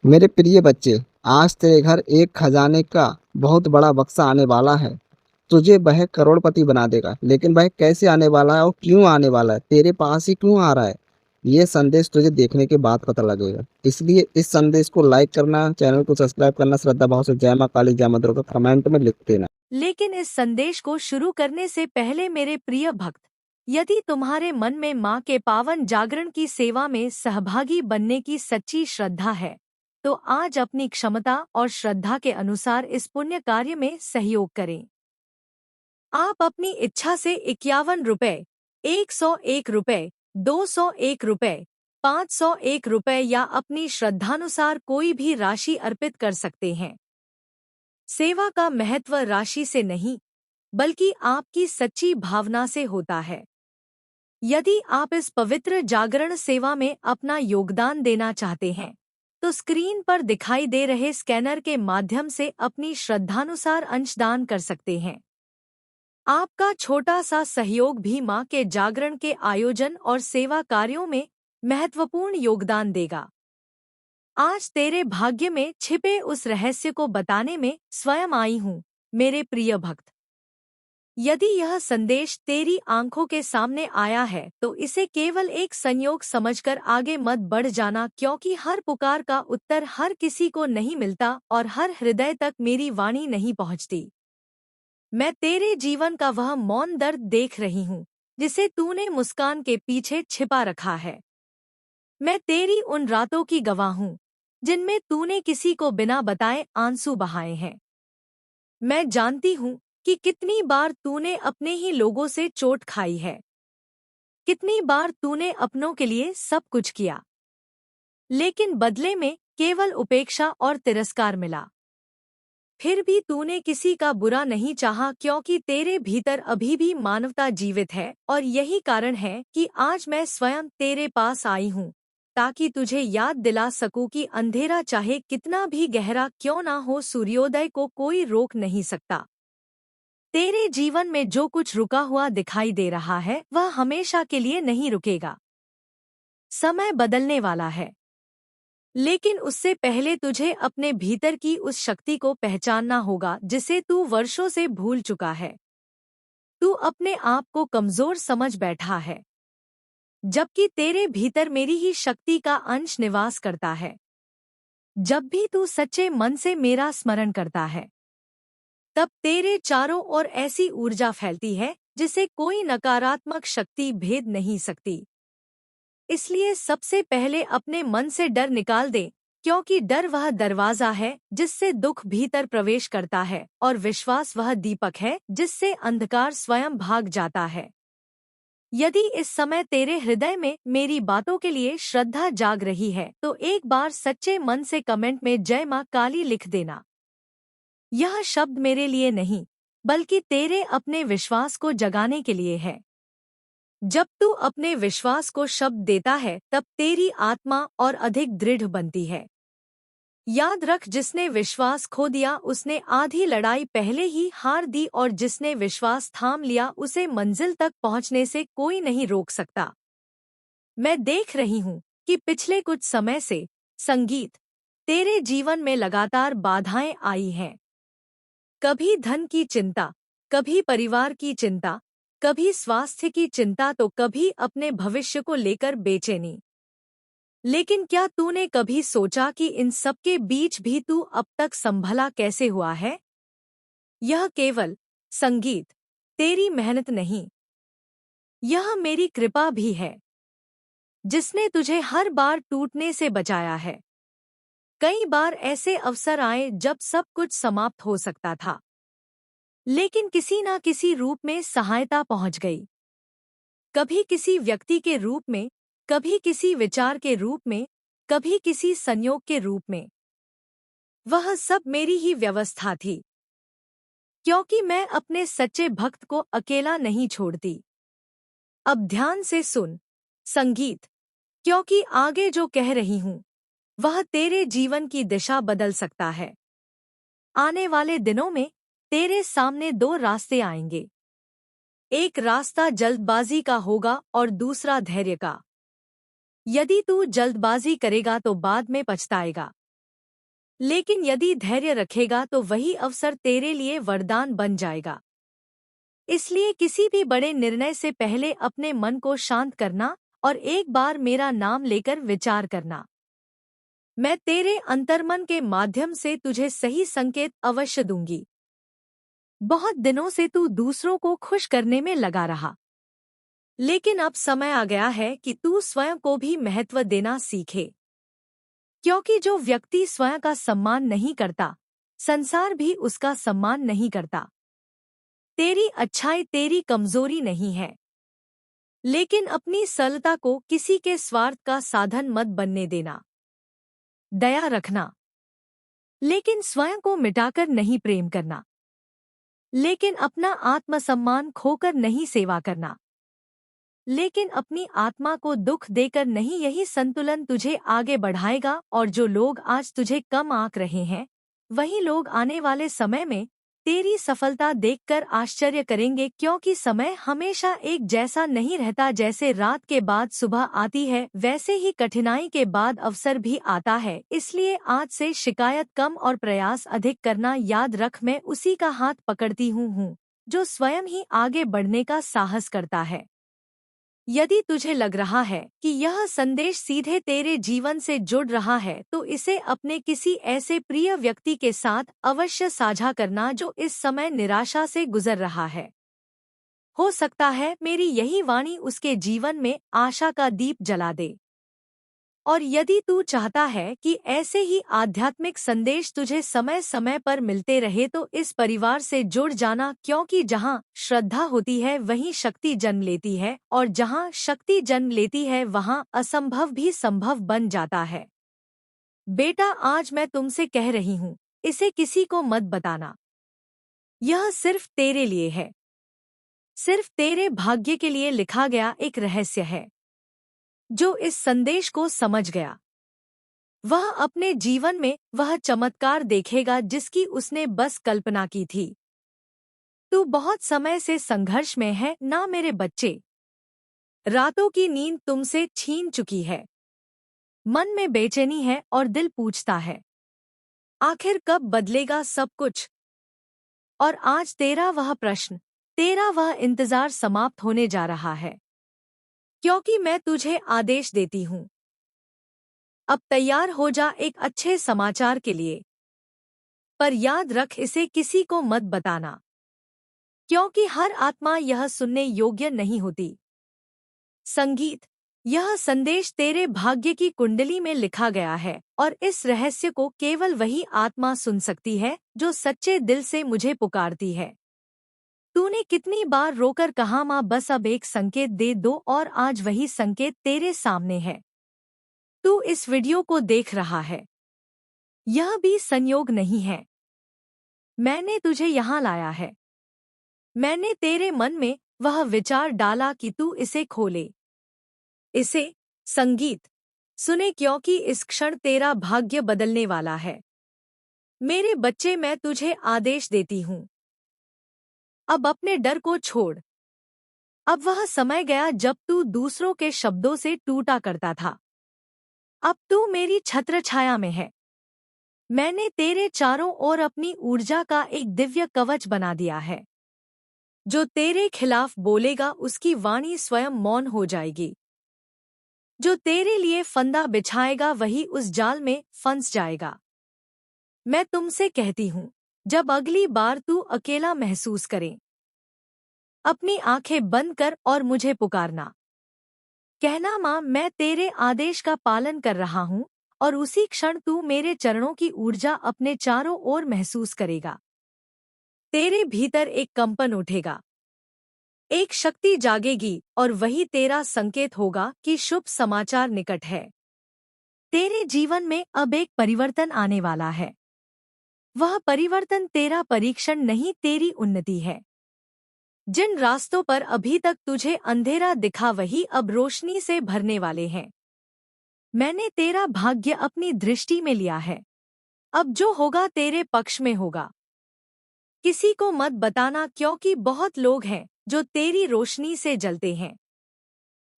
मेरे प्रिय बच्चे, आज तेरे घर एक खजाने का बहुत बड़ा बक्सा आने वाला है। तुझे वह करोड़पति बना देगा, लेकिन वह कैसे आने वाला है और क्यों आने वाला है, तेरे पास ही क्यों आ रहा है, ये संदेश तुझे देखने के बाद पता लगेगा। इसलिए इस संदेश को लाइक करना, चैनल को सब्सक्राइब करना, श्रद्धा भाव से जय माँ काली जय माँ दुर्गा कमेंट में लिख देना। लेकिन इस संदेश को शुरू करने से पहले मेरे प्रिय भक्त, यदि तुम्हारे मन में माँ के पावन जागरण की सेवा में सहभागी बनने की सच्ची श्रद्धा है, तो आज अपनी क्षमता और श्रद्धा के अनुसार इस पुण्य कार्य में सहयोग करें। आप अपनी इच्छा से 51 रुपए, 101 रुपए, 201 रुपए, 501 रुपए या अपनी श्रद्धानुसार कोई भी राशि अर्पित कर सकते हैं। सेवा का महत्व राशि से नहीं, बल्कि आपकी सच्ची भावना से होता है। यदि आप इस पवित्र जागरण सेवा में अपना योगदान देना चाहते हैं, तो स्क्रीन पर दिखाई दे रहे स्कैनर के माध्यम से अपनी श्रद्धानुसार अंशदान कर सकते हैं। आपका छोटा सा सहयोग भी मां के जागरण के आयोजन और सेवा कार्यों में महत्वपूर्ण योगदान देगा। आज तेरे भाग्य में छिपे उस रहस्य को बताने में स्वयं आई हूँ, मेरे प्रिय भक्त। यदि यह संदेश तेरी आंखों के सामने आया है, तो इसे केवल एक संयोग समझकर आगे मत बढ़ जाना, क्योंकि हर पुकार का उत्तर हर किसी को नहीं मिलता और हर हृदय तक मेरी वाणी नहीं पहुंचती। मैं तेरे जीवन का वह मौन दर्द देख रही हूँ, जिसे तूने मुस्कान के पीछे छिपा रखा है। मैं तेरी उन रातों की गवाह हूँ, जिनमें तूने किसी को बिना बताए आंसू बहाए हैं। मैं जानती हूँ कि कितनी बार तूने अपने ही लोगों से चोट खाई है, कितनी बार तूने अपनों के लिए सब कुछ किया, लेकिन बदले में केवल उपेक्षा और तिरस्कार मिला। फिर भी तूने किसी का बुरा नहीं चाहा, क्योंकि तेरे भीतर अभी भी मानवता जीवित है। और यही कारण है कि आज मैं स्वयं तेरे पास आई हूँ, ताकि तुझे याद दिला सकूं कि अंधेरा चाहे कितना भी गहरा क्यों ना हो, सूर्योदय को कोई रोक नहीं सकता। तेरे जीवन में जो कुछ रुका हुआ दिखाई दे रहा है, वह हमेशा के लिए नहीं रुकेगा। समय बदलने वाला है, लेकिन उससे पहले तुझे अपने भीतर की उस शक्ति को पहचानना होगा, जिसे तू वर्षों से भूल चुका है। तू अपने आप को कमजोर समझ बैठा है, जबकि तेरे भीतर मेरी ही शक्ति का अंश निवास करता है। जब भी तू सच्चे मन से मेरा स्मरण करता है, तब तेरे चारों ओर ऐसी ऊर्जा फैलती है जिसे कोई नकारात्मक शक्ति भेद नहीं सकती। इसलिए सबसे पहले अपने मन से डर निकाल दे, क्योंकि डर वह दरवाजा है जिससे दुख भीतर प्रवेश करता है, और विश्वास वह दीपक है जिससे अंधकार स्वयं भाग जाता है। यदि इस समय तेरे हृदय में मेरी बातों के लिए श्रद्धा जाग रही है, तो एक बार सच्चे मन से कमेंट में जय माँ काली लिख देना। यह शब्द मेरे लिए नहीं, बल्कि तेरे अपने विश्वास को जगाने के लिए है। जब तू अपने विश्वास को शब्द देता है, तब तेरी आत्मा और अधिक दृढ़ बनती है। याद रख, जिसने विश्वास खो दिया उसने आधी लड़ाई पहले ही हार दी, और जिसने विश्वास थाम लिया उसे मंजिल तक पहुंचने से कोई नहीं रोक सकता। मैं देख रही हूँ कि पिछले कुछ समय से संगीत तेरे जीवन में लगातार बाधाएं आई हैं। कभी धन की चिंता, कभी परिवार की चिंता, कभी स्वास्थ्य की चिंता, तो कभी अपने भविष्य को लेकर बेचैनी। लेकिन क्या तूने कभी सोचा कि इन सब के बीच भी तू अब तक संभला कैसे हुआ है? यह केवल संगीत तेरी मेहनत नहीं, यह मेरी कृपा भी है, जिसने तुझे हर बार टूटने से बचाया है। कई बार ऐसे अवसर आए जब सब कुछ समाप्त हो सकता था, लेकिन किसी न किसी रूप में सहायता पहुंच गई। कभी किसी व्यक्ति के रूप में, कभी किसी विचार के रूप में, कभी किसी संयोग के रूप में। वह सब मेरी ही व्यवस्था थी, क्योंकि मैं अपने सच्चे भक्त को अकेला नहीं छोड़ती। अब ध्यान से सुन संगीत, क्योंकि आगे जो कह रही हूँ वह तेरे जीवन की दिशा बदल सकता है। आने वाले दिनों में तेरे सामने दो रास्ते आएंगे। एक रास्ता जल्दबाजी का होगा और दूसरा धैर्य का। यदि तू जल्दबाजी करेगा तो बाद में पछताएगा, लेकिन यदि धैर्य रखेगा तो वही अवसर तेरे लिए वरदान बन जाएगा। इसलिए किसी भी बड़े निर्णय से पहले अपने मन को शांत करना और एक बार मेरा नाम लेकर विचार करना। मैं तेरे अंतर्मन के माध्यम से तुझे सही संकेत अवश्य दूंगी। बहुत दिनों से तू दूसरों को खुश करने में लगा रहा, लेकिन अब समय आ गया है कि तू स्वयं को भी महत्व देना सीखे। क्योंकि जो व्यक्ति स्वयं का सम्मान नहीं करता, संसार भी उसका सम्मान नहीं करता। तेरी अच्छाई तेरी कमजोरी नहीं है, लेकिन अपनी सरलता को किसी के स्वार्थ का साधन मत बनने देना। दया रखना, लेकिन स्वयं को मिटाकर नहीं प्रेम करना। लेकिन अपना आत्मसम्मान खोकर नहीं सेवा करना। लेकिन अपनी आत्मा को दुख देकर नहीं। यही संतुलन तुझे आगे बढ़ाएगा। और जो लोग आज तुझे कम आंक रहे हैं, वही लोग आने वाले समय में तेरी सफलता देखकर आश्चर्य करेंगे। क्योंकि समय हमेशा एक जैसा नहीं रहता। जैसे रात के बाद सुबह आती है, वैसे ही कठिनाई के बाद अवसर भी आता है। इसलिए आज से शिकायत कम और प्रयास अधिक करना। याद रख, मैं उसी का हाथ पकड़ती हूँ जो स्वयं ही आगे बढ़ने का साहस करता है। यदि तुझे लग रहा है कि यह संदेश सीधे तेरे जीवन से जुड़ रहा है, तो इसे अपने किसी ऐसे प्रिय व्यक्ति के साथ अवश्य साझा करना जो इस समय निराशा से गुजर रहा है। हो सकता है मेरी यही वाणी उसके जीवन में आशा का दीप जला दे। और यदि तू चाहता है कि ऐसे ही आध्यात्मिक संदेश तुझे समय समय पर मिलते रहे, तो इस परिवार से जुड़ जाना। क्योंकि जहाँ श्रद्धा होती है वहीं शक्ति जन्म लेती है, और जहाँ शक्ति जन्म लेती है वहाँ असंभव भी संभव बन जाता है। बेटा, आज मैं तुमसे कह रही हूँ, इसे किसी को मत बताना। यह सिर्फ तेरे लिए है, सिर्फ तेरे भाग्य के लिए लिखा गया एक रहस्य है। जो इस संदेश को समझ गया, वह अपने जीवन में वह चमत्कार देखेगा जिसकी उसने बस कल्पना की थी। तू बहुत समय से संघर्ष में है ना मेरे बच्चे। रातों की नींद तुमसे छीन चुकी है। मन में बेचैनी है और दिल पूछता है, आखिर कब बदलेगा सब कुछ। और आज तेरा वह प्रश्न, तेरा वह इंतजार समाप्त होने जा रहा है। क्योंकि मैं तुझे आदेश देती हूँ, अब तैयार हो जा एक अच्छे समाचार के लिए। पर याद रख, इसे किसी को मत बताना, क्योंकि हर आत्मा यह सुनने योग्य नहीं होती। संगीत, यह संदेश तेरे भाग्य की कुंडली में लिखा गया है, और इस रहस्य को केवल वही आत्मा सुन सकती है जो सच्चे दिल से मुझे पुकारती है। तूने कितनी बार रोकर कहा, माँ बस अब एक संकेत दे दो, और आज वही संकेत तेरे सामने है। तू इस वीडियो को देख रहा है, यह भी संयोग नहीं है। मैंने तुझे यहाँ लाया है। मैंने तेरे मन में वह विचार डाला कि तू इसे खोले, इसे संगीत सुने, क्योंकि इस क्षण तेरा भाग्य बदलने वाला है। मेरे बच्चे, मैं तुझे आदेश देती हूँ, अब अपने डर को छोड़। अब वह समय गया जब तू दूसरों के शब्दों से टूटा करता था। अब तू मेरी छत्र छाया में है। मैंने तेरे चारों ओर अपनी ऊर्जा का एक दिव्य कवच बना दिया है। जो तेरे खिलाफ बोलेगा उसकी वाणी स्वयं मौन हो जाएगी। जो तेरे लिए फंदा बिछाएगा वही उस जाल में फंस जाएगा। मैं तुमसे कहती हूँ, जब अगली बार तू अकेला महसूस करे, अपनी आंखें बंद कर और मुझे पुकारना। कहना, माँ मैं तेरे आदेश का पालन कर रहा हूँ, और उसी क्षण तू मेरे चरणों की ऊर्जा अपने चारों ओर महसूस करेगा। तेरे भीतर एक कंपन उठेगा, एक शक्ति जागेगी, और वही तेरा संकेत होगा कि शुभ समाचार निकट है। तेरे जीवन में अब एक परिवर्तन आने वाला है। वह परिवर्तन तेरा परीक्षण नहीं, तेरी उन्नति है। जिन रास्तों पर अभी तक तुझे अंधेरा दिखा, वही अब रोशनी से भरने वाले हैं। मैंने तेरा भाग्य अपनी दृष्टि में लिया है। अब जो होगा तेरे पक्ष में होगा। किसी को मत बताना, क्योंकि बहुत लोग हैं जो तेरी रोशनी से जलते हैं,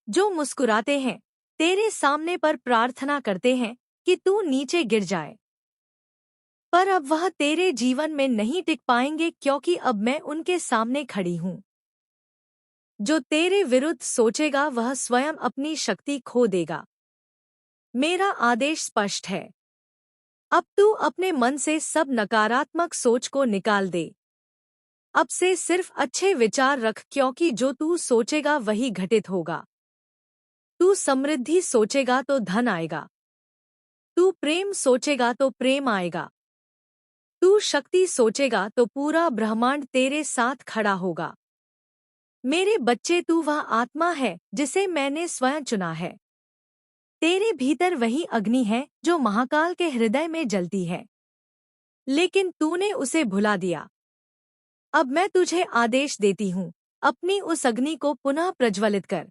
जो मुस्कुराते हैं, तेरे सामने पर प्रार्थना करते हैं कि तू नीचे गिर जाए। पर अब वह तेरे जीवन में नहीं टिक पाएंगे, क्योंकि अब मैं उनके सामने खड़ी हूँ। जो तेरे विरुद्ध सोचेगा वह स्वयं अपनी शक्ति खो देगा। मेरा आदेश स्पष्ट है। अब तू अपने मन से सब नकारात्मक सोच को निकाल दे। अब से सिर्फ अच्छे विचार रख, क्योंकि जो तू सोचेगा वही घटित होगा। तू समृद्धि सोचेगा तो धन आएगा। तू प्रेम सोचेगा तो प्रेम आएगा। तू शक्ति सोचेगा तो पूरा ब्रह्मांड तेरे साथ खड़ा होगा। मेरे बच्चे, तू वह आत्मा है जिसे मैंने स्वयं चुना है। तेरे भीतर वही अग्नि है जो महाकाल के हृदय में जलती है, लेकिन तूने उसे भुला दिया। अब मैं तुझे आदेश देती हूँ, अपनी उस अग्नि को पुनः प्रज्वलित कर।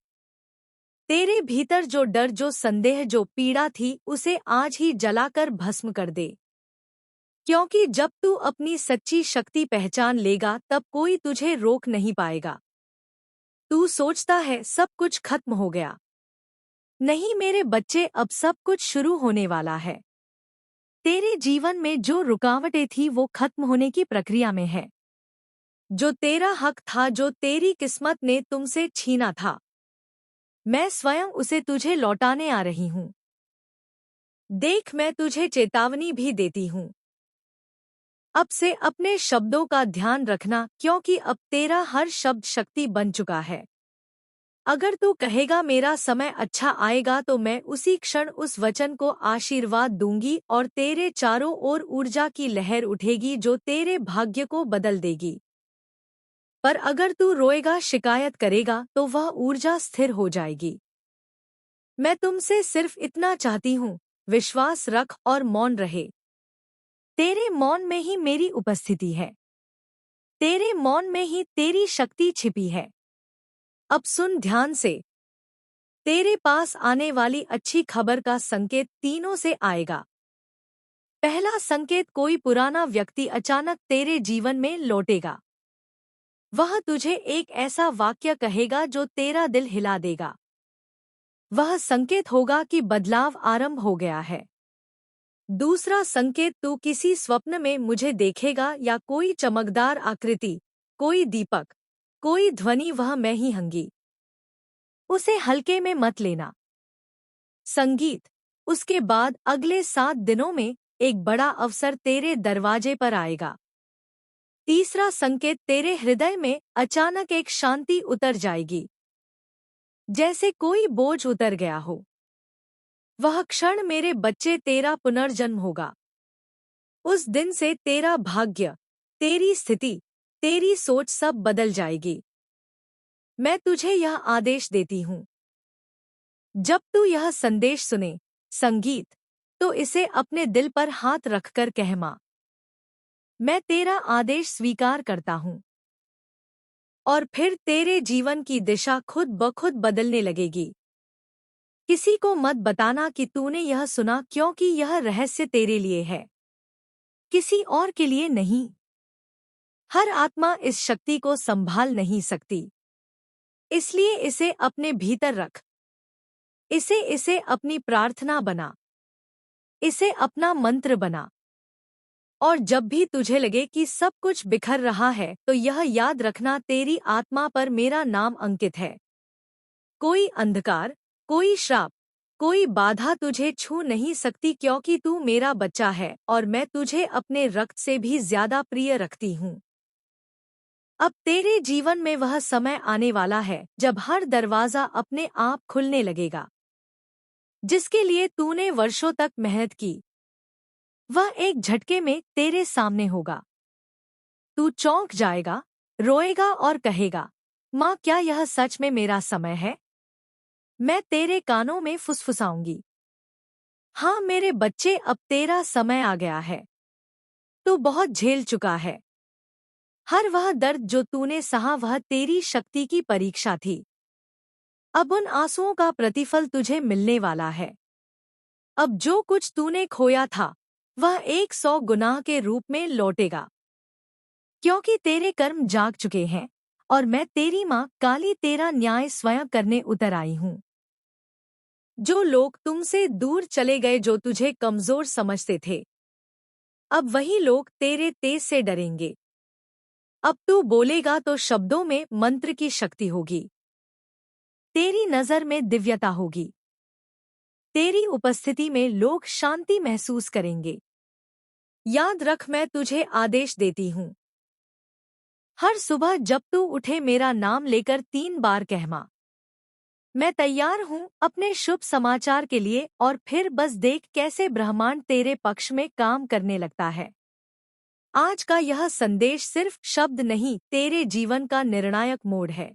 तेरे भीतर जो डर, जो संदेह, जो पीड़ा थी, उसे आज ही जलाकर भस्म कर दे। क्योंकि जब तू अपनी सच्ची शक्ति पहचान लेगा तब कोई तुझे रोक नहीं पाएगा। तू सोचता है सब कुछ खत्म हो गया। नहीं मेरे बच्चे, अब सब कुछ शुरू होने वाला है। तेरे जीवन में जो रुकावटें थी वो खत्म होने की प्रक्रिया में है। जो तेरा हक था, जो तेरी किस्मत ने तुमसे छीना था, मैं स्वयं उसे तुझे लौटाने आ रही हूँ। देख, मैं तुझे चेतावनी भी देती हूँ। अब से अपने शब्दों का ध्यान रखना, क्योंकि अब तेरा हर शब्द शक्ति बन चुका है। अगर तू कहेगा मेरा समय अच्छा आएगा, तो मैं उसी क्षण उस वचन को आशीर्वाद दूंगी और तेरे चारों ओर ऊर्जा की लहर उठेगी जो तेरे भाग्य को बदल देगी। पर अगर तू रोएगा, शिकायत करेगा, तो वह ऊर्जा स्थिर हो जाएगी। मैं तुमसे सिर्फ इतना चाहती हूँ, विश्वास रख और मौन रहे। तेरे मौन में ही मेरी उपस्थिति है। तेरे मौन में ही तेरी शक्ति छिपी है। अब सुन ध्यान से। तेरे पास आने वाली अच्छी खबर का संकेत तीनों से आएगा। पहला संकेत, कोई पुराना व्यक्ति अचानक तेरे जीवन में लौटेगा। वह तुझे एक ऐसा वाक्य कहेगा जो तेरा दिल हिला देगा। वह संकेत होगा कि बदलाव आरंभ हो गया है। दूसरा संकेत, तू किसी स्वप्न में मुझे देखेगा या कोई चमकदार आकृति, कोई दीपक, कोई ध्वनि, वह मैं ही हूँगी। उसे हल्के में मत लेना। संगीत, उसके बाद अगले 7 दिनों में एक बड़ा अवसर तेरे दरवाजे पर आएगा। तीसरा संकेत, तेरे हृदय में अचानक एक शांति उतर जाएगी, जैसे कोई बोझ उतर गया हो। वह क्षण मेरे बच्चे तेरा पुनर्जन्म होगा। उस दिन से तेरा भाग्य, तेरी स्थिति, तेरी सोच सब बदल जाएगी। मैं तुझे यह आदेश देती हूँ, जब तू यह संदेश सुने, संगीत, तो इसे अपने दिल पर हाथ रखकर कह, माँ, मैं तेरा आदेश स्वीकार करता हूँ। और फिर तेरे जीवन की दिशा खुद ब खुद बदलने लगेगी। किसी को मत बताना कि तूने यह सुना, क्योंकि यह रहस्य तेरे लिए है, किसी और के लिए नहीं। हर आत्मा इस शक्ति को संभाल नहीं सकती, इसलिए इसे अपने भीतर रख। इसे अपनी प्रार्थना बना, इसे अपना मंत्र बना। और जब भी तुझे लगे कि सब कुछ बिखर रहा है, तो यह याद रखना, तेरी आत्मा पर मेरा नाम अंकित है। कोई अंधकार, कोई श्राप, कोई बाधा तुझे छू नहीं सकती, क्योंकि तू मेरा बच्चा है और मैं तुझे अपने रक्त से भी ज्यादा प्रिय रखती हूँ। अब तेरे जीवन में वह समय आने वाला है जब हर दरवाजा अपने आप खुलने लगेगा, जिसके लिए तूने वर्षों तक मेहनत की। वह एक झटके में तेरे सामने होगा। तू चौंक जाएगा, रोएगा और कहेगा, माँ, क्या यह सच में मेरा समय है? मैं तेरे कानों में फुसफुसाऊंगी, हाँ मेरे बच्चे, अब तेरा समय आ गया है। तू बहुत झेल चुका है। हर वह दर्द जो तूने सहा, वह तेरी शक्ति की परीक्षा थी। अब उन आंसुओं का प्रतिफल तुझे मिलने वाला है। अब जो कुछ तूने खोया था, वह 100 गुनाह के रूप में लौटेगा, क्योंकि तेरे कर्म जाग चुके हैं और मैं तेरी माँ काली तेरा न्याय स्वयं करने उतर आई हूँ। जो लोग तुमसे दूर चले गए, जो तुझे कमजोर समझते थे, अब वही लोग तेरे तेज से डरेंगे। अब तू बोलेगा तो शब्दों में मंत्र की शक्ति होगी। तेरी नजर में दिव्यता होगी। तेरी उपस्थिति में लोग शांति महसूस करेंगे। याद रख, मैं तुझे आदेश देती हूँ। हर सुबह जब तू उठे मेरा नाम लेकर 3 बार कहमा, मैं तैयार हूँ अपने शुभ समाचार के लिए। और फिर बस देख कैसे ब्रह्मांड तेरे पक्ष में काम करने लगता है। आज का यह संदेश सिर्फ शब्द नहीं, तेरे जीवन का निर्णायक मोड़ है।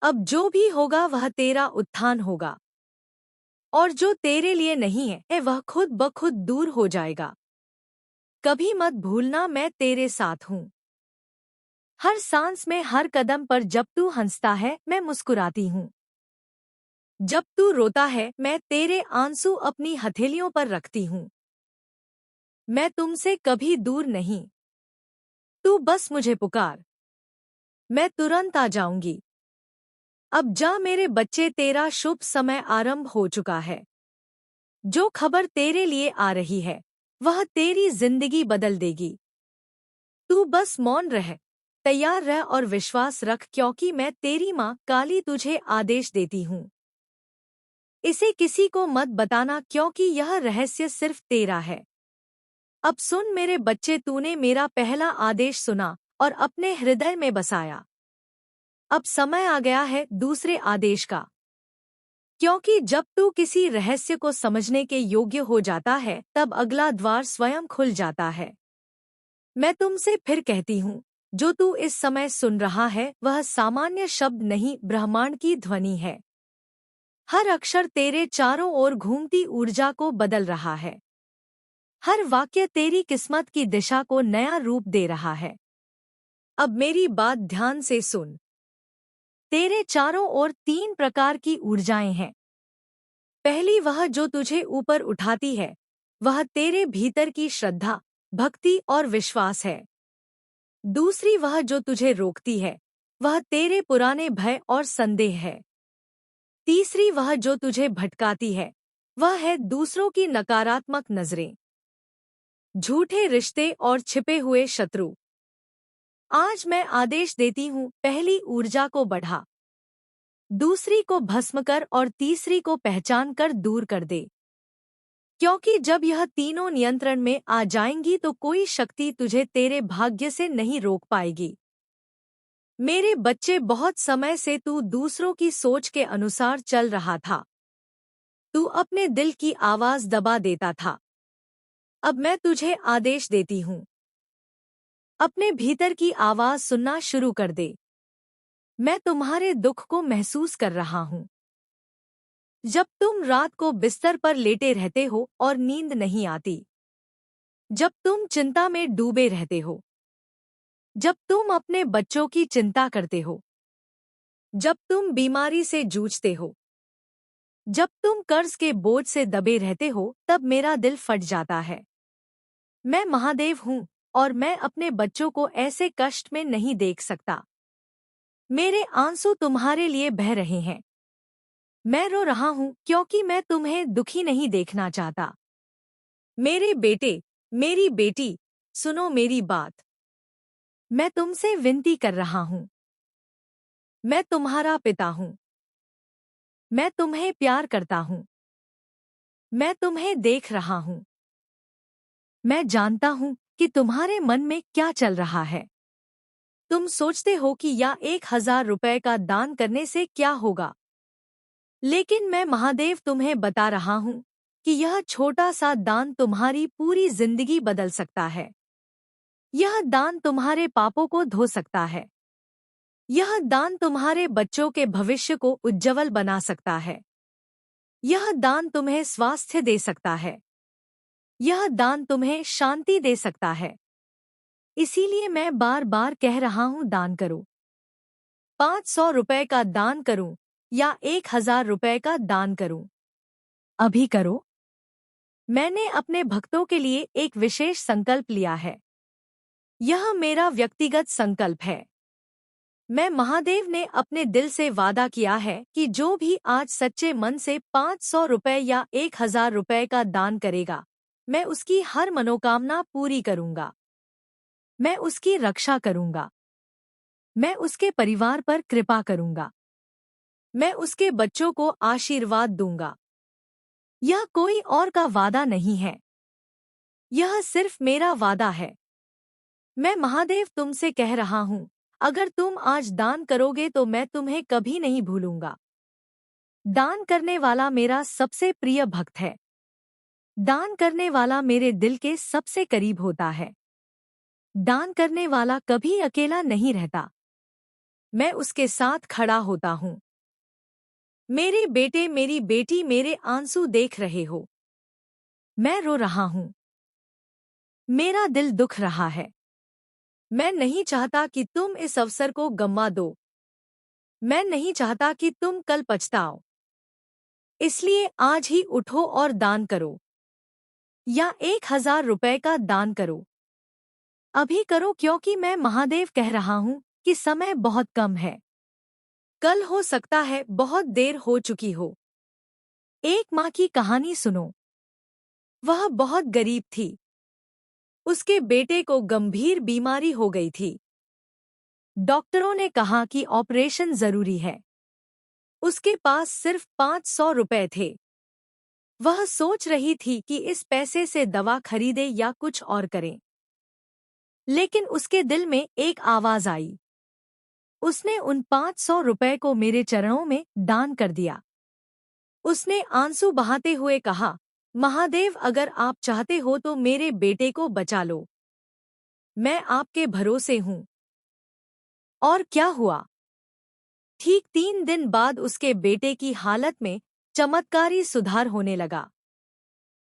अब जो भी होगा वह तेरा उत्थान होगा, और जो तेरे लिए नहीं है वह खुद ब खुद दूर हो जाएगा। कभी मत भूलना, मैं तेरे साथ हूँ। हर सांस में, हर कदम पर जब तू हंसता है मैं मुस्कुराती हूँ। जब तू रोता है मैं तेरे आंसू अपनी हथेलियों पर रखती हूँ। मैं तुमसे कभी दूर नहीं। तू बस मुझे पुकार, मैं तुरंत आ जाऊंगी। अब जा मेरे बच्चे, तेरा शुभ समय आरंभ हो चुका है। जो खबर तेरे लिए आ रही है वह तेरी जिंदगी बदल देगी। तू बस मौन रह, तैयार रह और विश्वास रख, क्योंकि मैं तेरी माँ काली तुझे आदेश देती हूँ। इसे किसी को मत बताना, क्योंकि यह रहस्य सिर्फ तेरा है। अब सुन मेरे बच्चे, तूने मेरा पहला आदेश सुना और अपने हृदय में बसाया। अब समय आ गया है दूसरे आदेश का, क्योंकि जब तू किसी रहस्य को समझने के योग्य हो जाता है तब अगला द्वार स्वयं खुल जाता है। मैं तुमसे फिर कहती हूँ, जो तू इस समय सुन रहा है वह सामान्य शब्द नहीं, ब्रह्मांड की ध्वनि है। हर अक्षर तेरे चारों ओर घूमती ऊर्जा को बदल रहा है। हर वाक्य तेरी किस्मत की दिशा को नया रूप दे रहा है। अब मेरी बात ध्यान से सुन। तेरे चारों ओर 3 प्रकार की ऊर्जाएं हैं। पहली वह जो तुझे ऊपर उठाती है, वह तेरे भीतर की श्रद्धा, भक्ति और विश्वास है। दूसरी वह जो तुझे रोकती है, वह तेरे पुराने भय और संदेह है। तीसरी वह जो तुझे भटकाती है, वह है दूसरों की नकारात्मक नजरें, झूठे रिश्ते और छिपे हुए शत्रु। आज मैं आदेश देती हूँ, पहली ऊर्जा को बढ़ा, दूसरी को भस्म कर और तीसरी को पहचान कर दूर कर दे। क्योंकि जब यह तीनों नियंत्रण में आ जाएंगी तो कोई शक्ति तुझे तेरे भाग्य से नहीं रोक पाएगी। मेरे बच्चे, बहुत समय से तू दूसरों की सोच के अनुसार चल रहा था। तू अपने दिल की आवाज दबा देता था। अब मैं तुझे आदेश देती हूँ, अपने भीतर की आवाज सुनना शुरू कर दे। मैं तुम्हारे दुख को महसूस कर रहा हूँ। जब तुम रात को बिस्तर पर लेटे रहते हो और नींद नहीं आती, जब तुम चिंता में डूबे रहते हो, जब तुम अपने बच्चों की चिंता करते हो, जब तुम बीमारी से जूझते हो, जब तुम कर्ज के बोझ से दबे रहते हो, तब मेरा दिल फट जाता है। मैं महादेव हूँ और मैं अपने बच्चों को ऐसे कष्ट में नहीं देख सकता। मेरे आंसू तुम्हारे लिए बह रहे हैं। मैं रो रहा हूँ क्योंकि मैं तुम्हें दुखी नहीं देखना चाहता। मेरे बेटे, मेरी बेटी, सुनो मेरी बात। मैं तुमसे विनती कर रहा हूँ। मैं तुम्हारा पिता हूँ। मैं तुम्हें प्यार करता हूँ। मैं तुम्हें देख रहा हूँ। मैं जानता हूँ कि तुम्हारे मन में क्या चल रहा है। तुम सोचते हो कि या 1000 रुपए का दान करने से क्या होगा, लेकिन मैं महादेव तुम्हें बता रहा हूँ कि यह छोटा सा दान तुम्हारी पूरी जिंदगी बदल सकता है। यह दान तुम्हारे पापों को धो सकता है। यह दान तुम्हारे बच्चों के भविष्य को उज्जवल बना सकता है। यह दान तुम्हें स्वास्थ्य दे सकता है। यह दान तुम्हें शांति दे सकता है। इसीलिए मैं बार बार कह रहा हूँ, दान करो। 500 रुपए का दान करूं या 1000 रुपए का दान करूं, अभी करो। मैंने अपने भक्तों के लिए एक विशेष संकल्प लिया है। यह मेरा व्यक्तिगत संकल्प है। मैं महादेव ने अपने दिल से वादा किया है कि जो भी आज सच्चे मन से 500 रुपए या 1000 रुपए का दान करेगा, मैं उसकी हर मनोकामना पूरी करूंगा। मैं उसकी रक्षा करूंगा। मैं उसके परिवार पर कृपा करूंगा। मैं उसके बच्चों को आशीर्वाद दूंगा। यह कोई और का वादा नहीं है। यह सिर्फ मेरा वादा है। मैं महादेव तुमसे कह रहा हूं, अगर तुम आज दान करोगे तो मैं तुम्हें कभी नहीं भूलूंगा। दान करने वाला मेरा सबसे प्रिय भक्त है। दान करने वाला मेरे दिल के सबसे करीब होता है। दान करने वाला कभी अकेला नहीं रहता। मैं उसके साथ खड़ा होता हूँ। मेरे बेटे मेरी बेटी मेरे आंसू देख रहे हो। मैं रो रहा हूँ। मेरा दिल दुख रहा है। मैं नहीं चाहता कि तुम इस अवसर को गंवा दो। मैं नहीं चाहता कि तुम कल पछताओ। इसलिए आज ही उठो और दान करो। या 1,000 रुपए का दान करो। अभी करो, क्योंकि मैं महादेव कह रहा हूँ कि समय बहुत कम है। कल हो सकता है बहुत देर हो चुकी हो। एक माँ की कहानी सुनो। वह बहुत गरीब थी। उसके बेटे को गंभीर बीमारी हो गई थी। डॉक्टरों ने कहा कि ऑपरेशन जरूरी है। उसके पास सिर्फ 500 रुपए थे। वह सोच रही थी कि इस पैसे से दवा खरीदे या कुछ और करे। लेकिन उसके दिल में एक आवाज आई। उसने उन 500 रुपए को मेरे चरणों में दान कर दिया। उसने आंसू बहाते हुए कहा, महादेव, अगर आप चाहते हो तो मेरे बेटे को बचा लो। मैं आपके भरोसे हूँ। और क्या हुआ? ठीक 3 दिन बाद उसके बेटे की हालत में चमत्कारी सुधार होने लगा।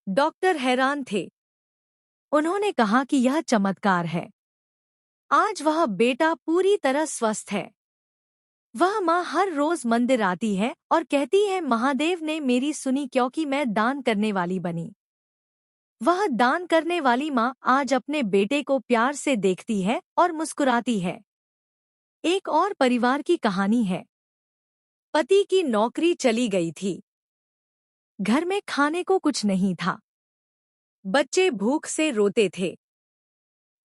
डॉक्टर हैरान थे। उन्होंने कहा कि यह चमत्कार है। आज वह बेटा पूरी तरह स्वस्थ है। वह माँ हर रोज मंदिर आती है और कहती है, महादेव ने मेरी सुनी क्योंकि मैं दान करने वाली बनी। वह दान करने वाली माँ आज अपने बेटे को प्यार से देखती है और मुस्कुराती है। एक और परिवार की कहानी है। पति की नौकरी चली गई थी। घर में खाने को कुछ नहीं था। बच्चे भूख से रोते थे।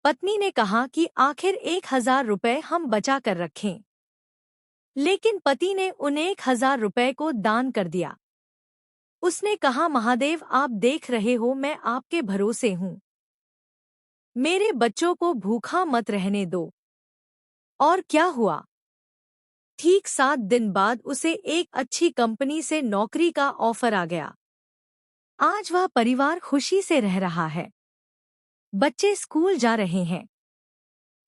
पत्नी ने कहा कि आखिर 1,000 रुपए हम बचा कर रखें। लेकिन पति ने उन 1,000 रुपए को दान कर दिया। उसने कहा, महादेव, आप देख रहे हो, मैं आपके भरोसे हूँ। मेरे बच्चों को भूखा मत रहने दो। और क्या हुआ? ठीक 7 दिन बाद उसे एक अच्छी कंपनी से नौकरी का ऑफर आ गया। आज वह परिवार खुशी से रह रहा है। बच्चे स्कूल जा रहे हैं।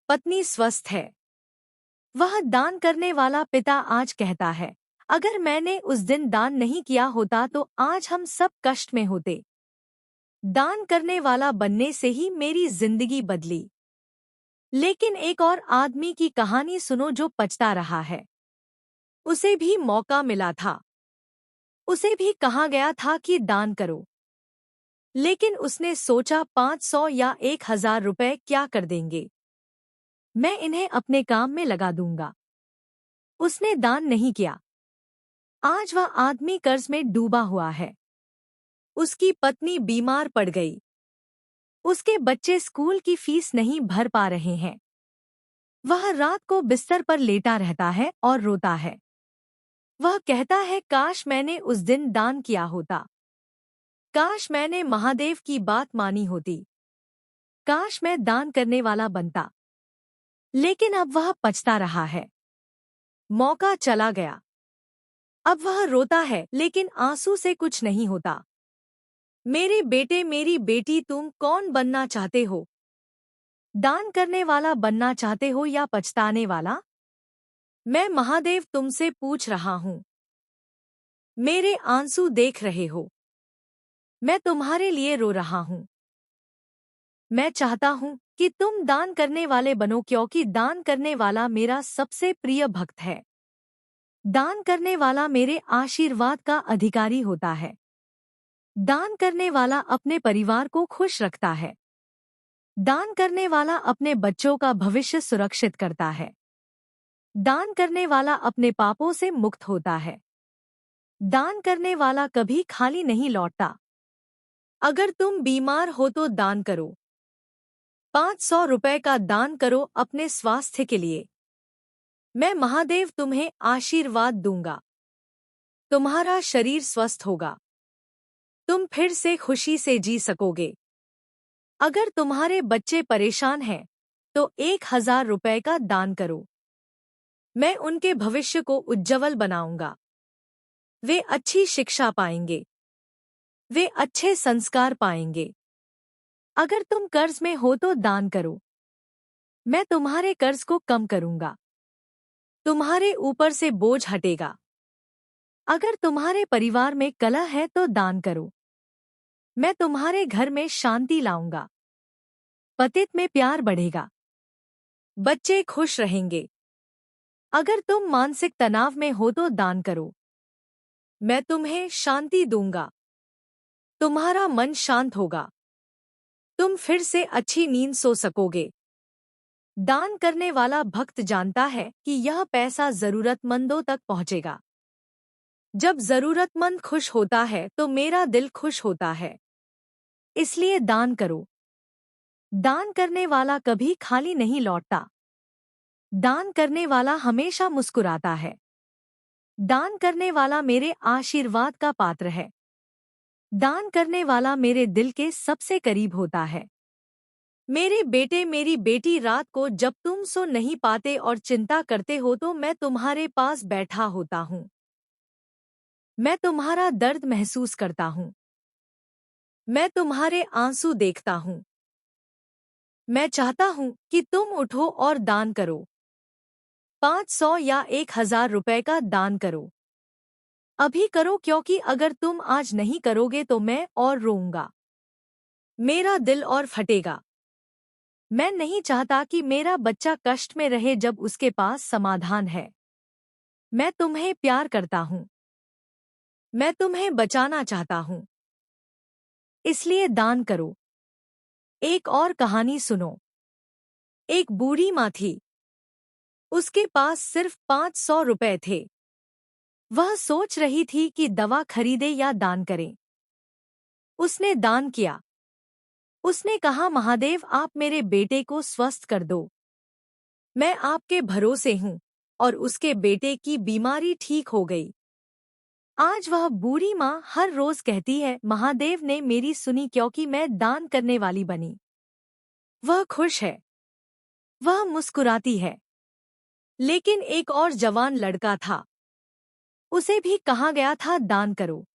पत्नी स्वस्थ है। वह दान करने वाला पिता आज कहता है, अगर मैंने उस दिन दान नहीं किया होता तो आज हम सब कष्ट में होते। दान करने वाला बनने से ही मेरी जिंदगी बदली। लेकिन एक और आदमी की कहानी सुनो जो पछता रहा है। उसे भी मौका मिला था। उसे भी कहा गया था कि दान करो। लेकिन उसने सोचा, 500 या 1,000 रुपए क्या कर देंगे। मैं इन्हें अपने काम में लगा दूंगा। उसने दान नहीं किया। आज वह आदमी कर्ज में डूबा हुआ है। उसकी पत्नी बीमार पड़ गई। उसके बच्चे स्कूल की फीस नहीं भर पा रहे हैं। वह रात को बिस्तर पर लेटा रहता है और रोता है। वह कहता है, काश मैंने उस दिन दान किया होता। काश मैंने महादेव की बात मानी होती। काश मैं दान करने वाला बनता। लेकिन अब वह पछता रहा है। मौका चला गया। अब वह रोता है, लेकिन आंसू से कुछ नहीं होता। मेरे बेटे मेरी बेटी, तुम कौन बनना चाहते हो? दान करने वाला बनना चाहते हो या पछताने वाला? मैं महादेव तुमसे पूछ रहा हूँ। मेरे आंसू देख रहे हो। मैं तुम्हारे लिए रो रहा हूँ। मैं चाहता हूँ कि तुम दान करने वाले बनो, क्योंकि दान करने वाला मेरा सबसे प्रिय भक्त है। दान करने वाला मेरे आशीर्वाद का अधिकारी होता है। दान करने वाला अपने परिवार को खुश रखता है। दान करने वाला अपने बच्चों का भविष्य सुरक्षित करता है। दान करने वाला अपने पापों से मुक्त होता है। दान करने वाला कभी खाली नहीं लौटता। अगर तुम बीमार हो तो दान करो। 500 रुपए का दान करो अपने स्वास्थ्य के लिए। मैं महादेव तुम्हें आशीर्वाद दूंगा। तुम्हारा शरीर स्वस्थ होगा। तुम फिर से खुशी से जी सकोगे। अगर तुम्हारे बच्चे परेशान हैं, तो 1000 रुपए का दान करो। मैं उनके भविष्य को उज्जवल बनाऊंगा। वे अच्छी शिक्षा पाएंगे। वे अच्छे संस्कार पाएंगे। अगर तुम कर्ज में हो तो दान करो। मैं तुम्हारे कर्ज को कम करूंगा। तुम्हारे ऊपर से बोझ हटेगा। अगर तुम्हारे परिवार में कलह है तो दान करो। मैं तुम्हारे घर में शांति लाऊंगा। पतित में प्यार बढ़ेगा। बच्चे खुश रहेंगे। अगर तुम मानसिक तनाव में हो तो दान करो। मैं तुम्हें शांति दूंगा। तुम्हारा मन शांत होगा। तुम फिर से अच्छी नींद सो सकोगे। दान करने वाला भक्त जानता है कि यह पैसा जरूरतमंदों तक पहुंचेगा। जब जरूरतमंद खुश होता है तो मेरा दिल खुश होता है। इसलिए दान करो। दान करने वाला कभी खाली नहीं लौटता। दान करने वाला हमेशा मुस्कुराता है। दान करने वाला मेरे आशीर्वाद का पात्र है। दान करने वाला मेरे दिल के सबसे करीब होता है। मेरे बेटे मेरी बेटी, रात को जब तुम सो नहीं पाते और चिंता करते हो तो मैं तुम्हारे पास बैठा होता हूँ। मैं तुम्हारा दर्द महसूस करता हूँ। मैं तुम्हारे आंसू देखता हूँ। मैं चाहता हूँ कि तुम उठो और दान करो। 500 या 1000 रुपए का दान करो। अभी करो, क्योंकि अगर तुम आज नहीं करोगे तो मैं और रोऊंगा। मेरा दिल और फटेगा। मैं नहीं चाहता कि मेरा बच्चा कष्ट में रहे जब उसके पास समाधान है। मैं तुम्हें प्यार करता हूँ। मैं तुम्हें बचाना चाहता हूँ। इसलिए दान करो। एक और कहानी सुनो। एक बूढ़ी माँ थी। उसके पास सिर्फ 500 रुपए थे। वह सोच रही थी कि दवा खरीदे या दान करे। उसने दान किया। उसने कहा, महादेव आप मेरे बेटे को स्वस्थ कर दो। मैं आपके भरोसे हूँ। और उसके बेटे की बीमारी ठीक हो गई। आज वह बूढ़ी माँ हर रोज कहती है, महादेव ने मेरी सुनी क्योंकि मैं दान करने वाली बनी। वह खुश है। वह मुस्कुराती है। लेकिन एक और जवान लड़का था। उसे भी कहा गया था दान करो।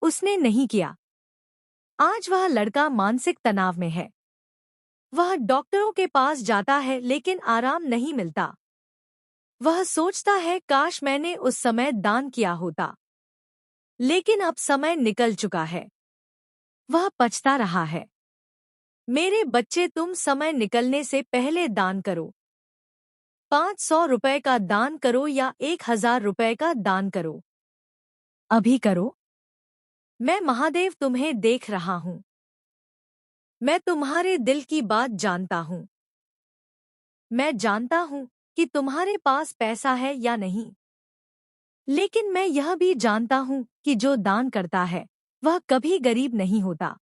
उसने नहीं किया। आज वह लड़का मानसिक तनाव में है। वह डॉक्टरों के पास जाता है लेकिन आराम नहीं मिलता। वह सोचता है, काश मैंने उस समय दान किया होता। लेकिन अब समय निकल चुका है। वह पछता रहा है। मेरे बच्चे, तुम समय निकलने से पहले दान करो। 500 रुपए का दान करो या 1000 रुपए का दान करो। अभी करो। मैं महादेव तुम्हें देख रहा हूँ। मैं तुम्हारे दिल की बात जानता हूँ। मैं जानता हूँ कि तुम्हारे पास पैसा है या नहीं। लेकिन मैं यह भी जानता हूँ कि जो दान करता है वह कभी गरीब नहीं होता।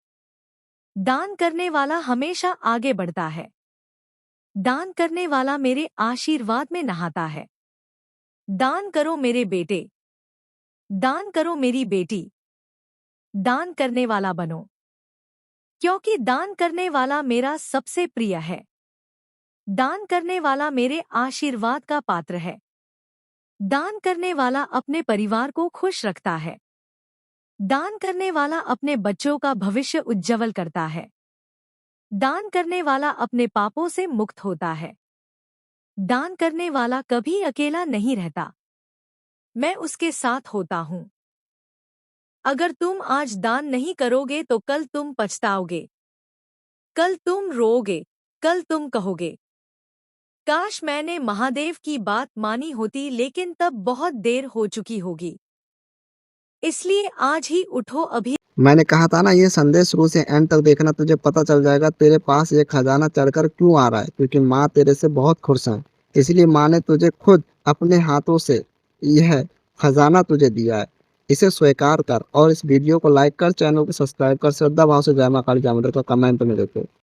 दान करने वाला हमेशा आगे बढ़ता है। दान करने वाला मेरे आशीर्वाद में नहाता है। दान करो मेरे बेटे। दान करो मेरी बेटी। दान करने वाला बनो। क्योंकि दान करने वाला मेरा सबसे प्रिय है। दान करने वाला मेरे आशीर्वाद का पात्र है। दान करने वाला अपने परिवार को खुश रखता है। दान करने वाला अपने बच्चों का भविष्य उज्जवल करता है। दान करने वाला अपने पापों से मुक्त होता है। दान करने वाला कभी अकेला नहीं रहता। मैं उसके साथ होता हूँ। अगर तुम आज दान नहीं करोगे तो कल तुम पछताओगे। कल तुम रोओगे। कल तुम कहोगे, काश मैंने महादेव की बात मानी होती, लेकिन तब बहुत देर हो चुकी होगी। इसलिए आज ही उठो अभी। मैंने कहा था ना, ये संदेश शुरू से एंड तक देखना, तुझे पता चल जाएगा तेरे पास ये खजाना चढ़कर क्यों आ रहा है। क्योंकि माँ तेरे से बहुत खुश है। इसलिए माँ ने तुझे खुद अपने हाथों से यह खजाना तुझे दिया है। इसे स्वीकार कर और इस वीडियो को लाइक कर, चैनल को सब्सक्राइब कर, श्रद्धा भाव से जय मां काली जय मंदिर का कमेंट में लिखो।